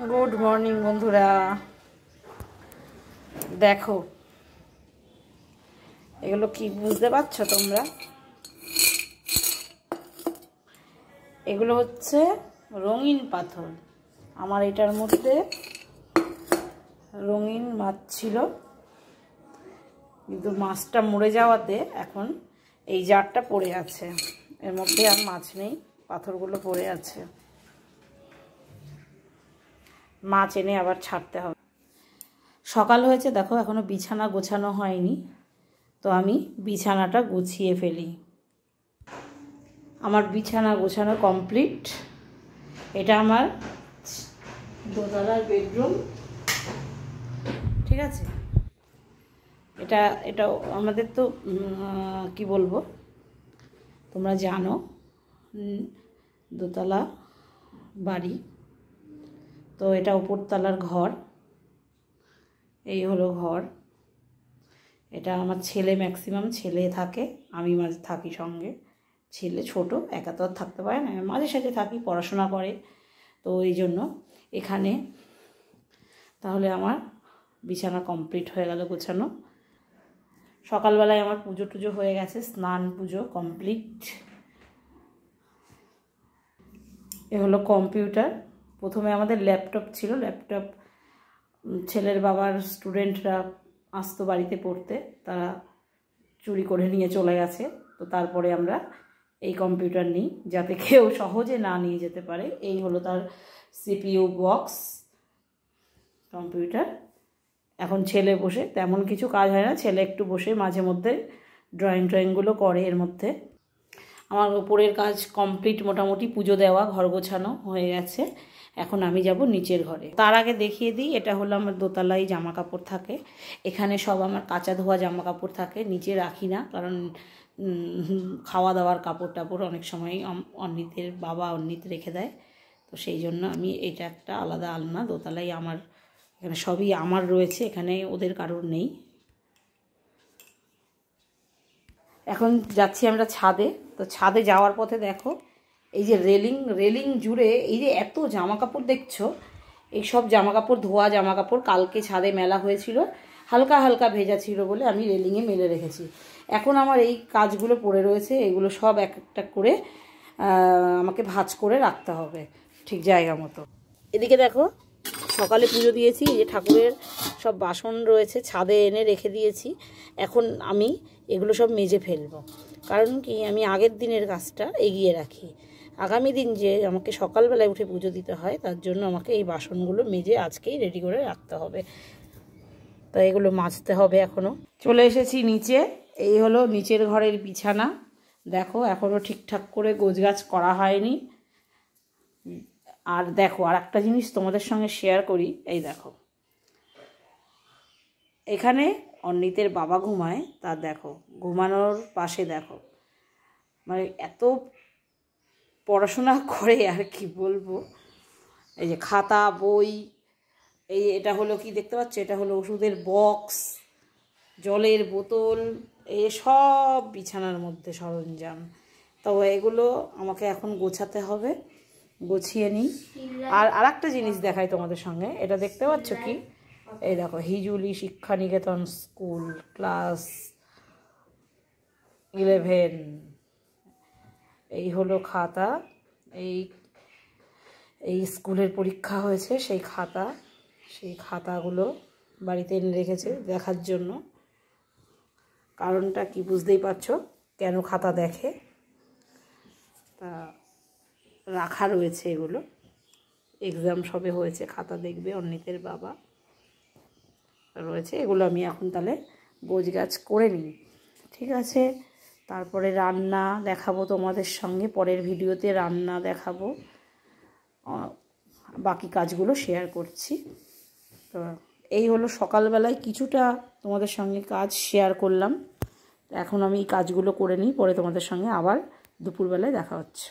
Good morning বন্ধুরা, দেখো এগুলো কি বুঝতে পারছো তোমরা? এগুলো হচ্ছে রঙিন পাথর। আমার এটার মধ্যে রঙিন মাছ ছিল, কিন্তু মাছটা মরে যাওয়াতে এখন এই জারটা পড়ে আছে, এর মধ্যে আর মাছ নেই, পাথরগুলো পড়ে আছে। মাছ এনে আবার ছাড়তে হবে। সকাল হয়েছে, দেখো এখনো বিছানা গোছানো হয়নি, তো আমি বিছানাটা গুছিয়ে ফেলি। আমার বিছানা গোছানো কমপ্লিট। এটা আমার দোতলার বেডরুম, ঠিক আছে। এটা আমাদের তো কি বলবো, তোমরা জানো দোতলা বাড়ি, তো এটা উপরতলার ঘর। এই হলো ঘর। এটা আমার ছেলে, ম্যাক্সিমাম ছেলে থাকে, আমি মাঝে থাকি সঙ্গে। ছেলে ছোট, একা তো আর থাকতে পারে না, মাঝে সাঝে থাকি, পড়াশোনা করে, তো এই জন্য এখানে। তাহলে আমার বিছানা কমপ্লিট হয়ে গেল গোছানো। সকালবেলায় আমার পুজো টুজো হয়ে গেছে, স্নান পুজো কমপ্লিট। এ হলো কম্পিউটার। প্রথমে আমাদের ল্যাপটপ ছিল, ল্যাপটপ ছেলের বাবার স্টুডেন্টরা আসতো বাড়িতে পড়তে, তারা চুরি করে নিয়ে চলে গেছে, তো তারপরে আমরা এই কম্পিউটার নিই, যাতে কেউ সহজে না নিয়ে যেতে পারে। এই হলো তার সিপিইউ বক্স কম্পিউটার। এখন ছেলে বসে, তেমন কিছু কাজ হয় না, ছেলে একটু বসে মাঝে মধ্যে ড্রয়িংগুলো করে এর মধ্যে। আমার উপরের কাজ কমপ্লিট, মোটামুটি পুজো দেওয়া, ঘর গোছানো হয়ে গেছে। এখন আমি যাব নিচের ঘরে। তার আগে দেখিয়ে দিই, এটা হলো আমার দোতলায় জামা কাপড় থাকে। এখানে সব আমার কাঁচা ধোয়া জামা কাপড় থাকে, নিচে রাখি না, কারণ খাওয়া দাওয়ার কাপড় টাপড় অনেক সময় অন্যদের বাবা অন্যতে রেখে দেয়, তো সেই জন্য আমি এটা একটা আলাদা আলনা দোতলায় আমার, এখানে সবই আমার রয়েছে, এখানে ওদের কারোর নেই। এখন যাচ্ছি আমরা ছাদে। তো ছাদে যাওয়ার পথে দেখো এই যে রেলিং জুড়ে এই যে এত জামা কাপড় দেখছো, এই সব জামা কাপড় ধোয়া জামা কাপড় কালকে ছাদে মেলা হয়েছিল, হালকা হালকা ভেজা ছিল বলে আমি রেলিংয়ে মেলে রেখেছি। এখন আমার এই কাজগুলো পড়ে রয়েছে, এগুলো সব এক একটা করে আমাকে ভাঁজ করে রাখতে হবে ঠিক জায়গা মতো। এদিকে দেখো সকালে পুজো দিয়েছি, এই যে ঠাকুরের সব বাসন রয়েছে ছাদে এনে রেখে দিয়েছি। এখন আমি এগুলো সব মেজে ফেলবো, কারণ কি আমি আগের দিনের কাজটা এগিয়ে রাখি। আগামী দিন যে আমাকে সকালবেলায় উঠে পুজো দিতে হয়, তার জন্য আমাকে এই বাসনগুলো মেজে আজকেই রেডি করে রাখতে হবে, তো এগুলো মাজতে হবে। এখনও চলে এসেছি নিচে। এই হলো নিচের ঘরের বিছানা। দেখো এখনও ঠিকঠাক করে গোছগাছ করা হয়নি। আর দেখো আর একটা জিনিস তোমাদের সঙ্গে শেয়ার করি, এই দেখো এখানে অন্নিতের বাবা ঘুমায়, তা দেখো ঘুমানোর পাশে দেখো মানে এত পড়াশোনা করে আর কি বলবো, এই যে খাতা বই, এই এটা হলো কি দেখতে পাচ্ছ, এটা হলো ওষুধের বক্স, জলের বোতল, এই সব বিছানার মধ্যে সরঞ্জাম। তো এগুলো আমাকে এখন গোছাতে হবে, গুছিয়ে নিই। আর একটা জিনিস দেখাই তোমাদের সঙ্গে, এটা দেখতে পাচ্ছ কি, এই দেখো হিজুলি শিক্ষানিকেতন স্কুল ক্লাস 11, এই হলো খাতা। এই স্কুলের পরীক্ষা হয়েছে সেই খাতা, সেই খাতাগুলো বাড়িতে এনে রেখেছে দেখার জন্য। কারণটা কি বুঝতেই পারছো, কেন খাতা দেখে, তা রাখা রয়েছে এগুলো। এক্সাম সবে হয়েছে, খাতা দেখবে অন্যদের বাবা রয়েছে, এগুলো আমি এখন তাহলে গোছগাছ করে নিই, ঠিক আছে। তারপরে রান্না দেখাবো তোমাদের সঙ্গে, পরের ভিডিওতে রান্না দেখাবো, বাকি কাজগুলো শেয়ার করছি। তো এই হলো সকালবেলায় কিছুটা তোমাদের সঙ্গে কাজ শেয়ার করলাম। এখন আমি এই কাজগুলো করে নিই, পরে তোমাদের সঙ্গে আবার দুপুরবেলায় দেখা হচ্ছে।